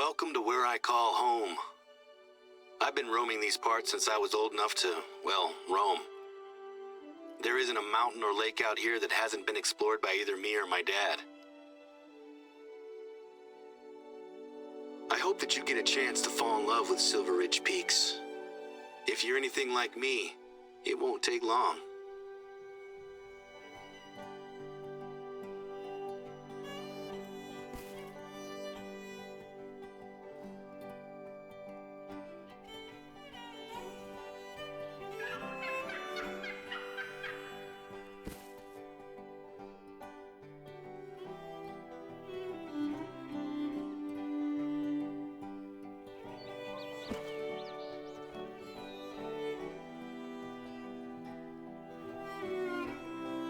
Welcome to where I call home. I've been roaming these parts since I was old enough to, well, roam. There isn't a mountain or lake out here that hasn't been explored by either me or my dad. I hope that you get a chance to fall in love with Silver Ridge Peaks. If you're anything like me, it won't take long.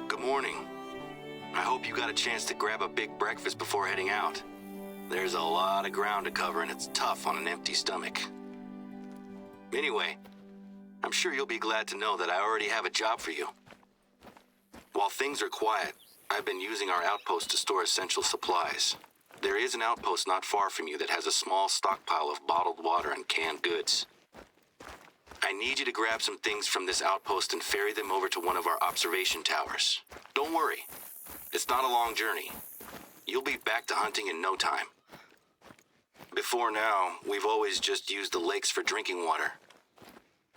Good morning. I hope you got a chance to grab a big breakfast before heading out. There's a lot of ground to cover and it's tough on an empty stomach. Anyway, I'm sure you'll be glad to know that I already have a job for you. While things are quiet, I've been using our outpost to store essential supplies. There is an outpost not far from you that has a small stockpile of bottled water and canned goods. I need you to grab some things from this outpost and ferry them over to one of our observation towers. Don't worry, it's not a long journey. You'll be back to hunting in no time. Before now, we've always just used the lakes for drinking water.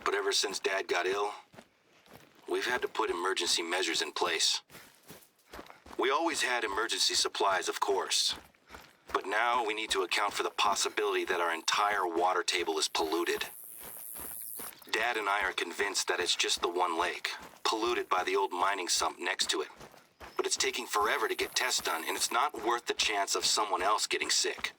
But ever since Dad got ill, we've had to put emergency measures in place. We always had emergency supplies, of course. But now we need to account for the possibility that our entire water table is polluted. Dad and I are convinced that it's just the one lake, polluted by the old mining sump next to it. But it's taking forever to get tests done, and it's not worth the chance of someone else getting sick.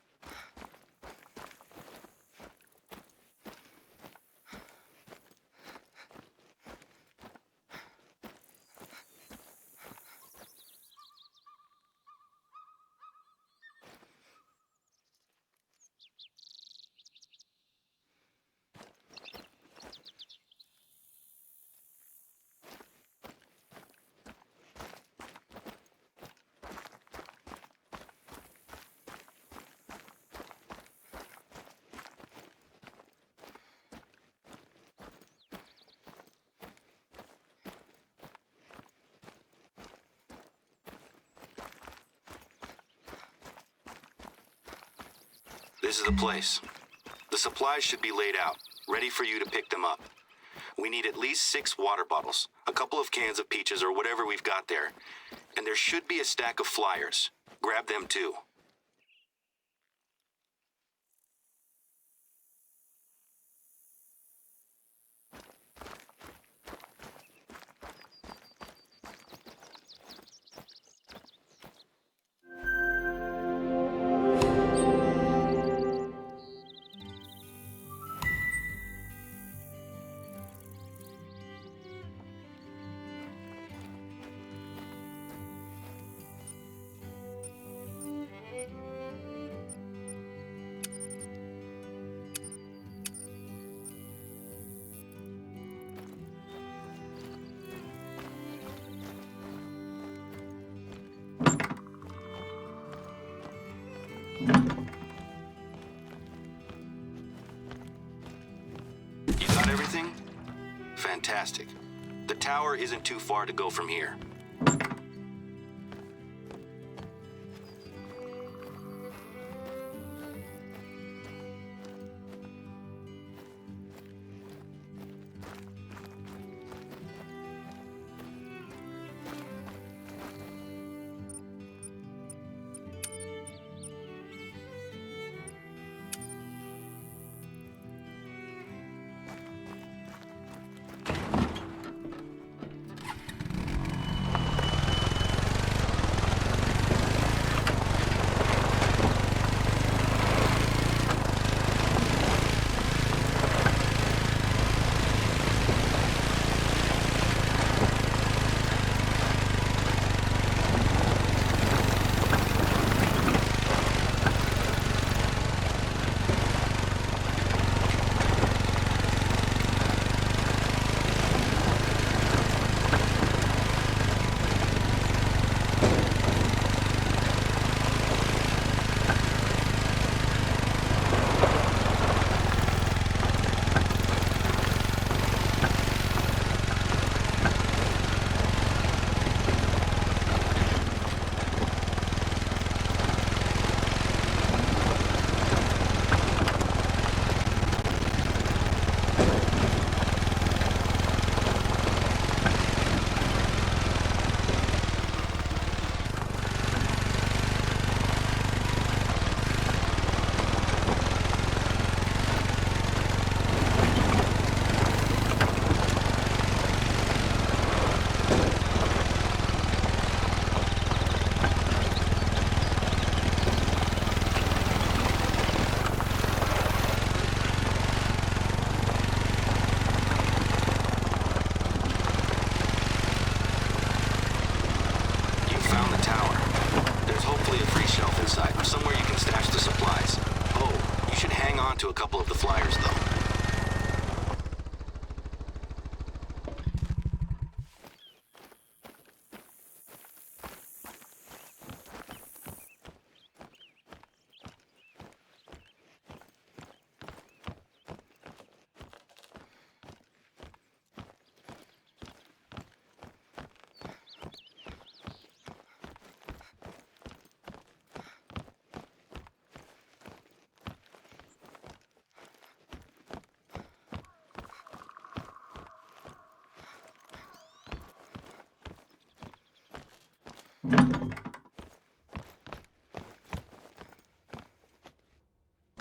This is the place. The supplies should be laid out, ready for you to pick them up. We need at least 6 water bottles, a couple of cans of peaches or whatever we've got there. And there should be a stack of flyers. Grab them too. You got everything? Fantastic. The tower isn't too far to go from here. campsite, somewhere you can stash the supplies. Oh, you should hang on to a couple of the flyers, though.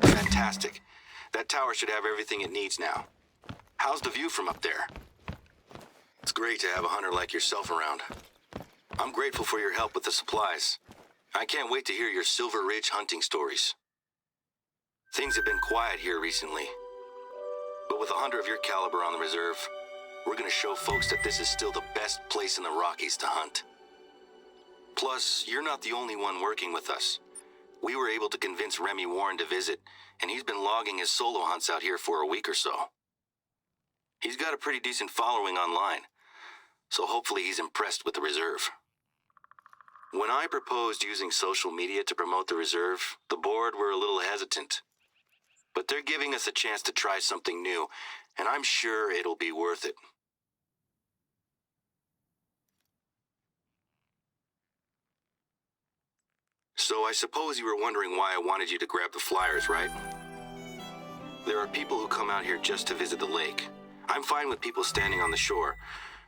Fantastic. That tower should have everything it needs now. How's the view from up there? It's great to have a hunter like yourself around. I'm grateful for your help with the supplies. I can't wait to hear your Silver Ridge hunting stories. Things have been quiet here recently. But with a hunter of your caliber on the reserve, we're gonna show folks that this is still the best place in the Rockies to hunt. Plus, you're not the only one working with us. We were able to convince Remy Warren to visit, and he's been logging his solo hunts out here for a week or so. He's got a pretty decent following online, so hopefully he's impressed with the reserve. When I proposed using social media to promote the reserve, the board were a little hesitant. But they're giving us a chance to try something new, and I'm sure it'll be worth it. So I suppose you were wondering why I wanted you to grab the flyers, right? There are people who come out here just to visit the lake. I'm fine with people standing on the shore,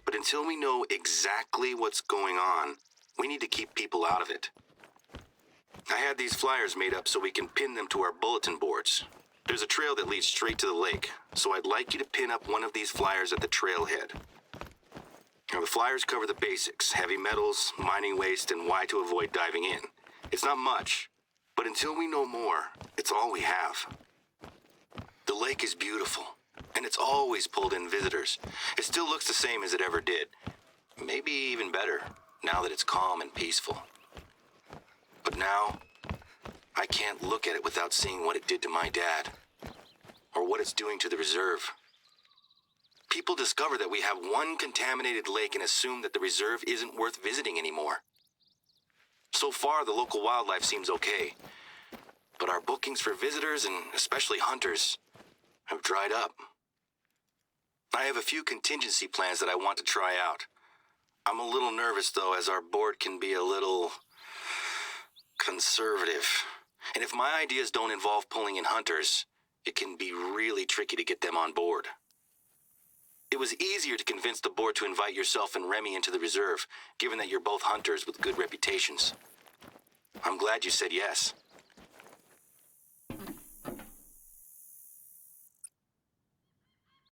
but until we know exactly what's going on, we need to keep people out of it. I had these flyers made up so we can pin them to our bulletin boards. There's a trail that leads straight to the lake, so I'd like you to pin up one of these flyers at the trailhead. Now, the flyers cover the basics: heavy metals, mining waste, and why to avoid diving in. It's not much, but until we know more, it's all we have. The lake is beautiful, and it's always pulled in visitors. It still looks the same as it ever did. Maybe even better, now that it's calm and peaceful. But now, I can't look at it without seeing what it did to my dad, or what it's doing to the reserve. People discover that we have one contaminated lake and assume that the reserve isn't worth visiting anymore. So far, the local wildlife seems okay, but our bookings for visitors, and especially hunters, have dried up. I have a few contingency plans that I want to try out. I'm a little nervous, though, as our board can be a little conservative. And if my ideas don't involve pulling in hunters, it can be really tricky to get them on board. It was easier to convince the board to invite yourself and Remy into the reserve, given that you're both hunters with good reputations. I'm glad you said yes.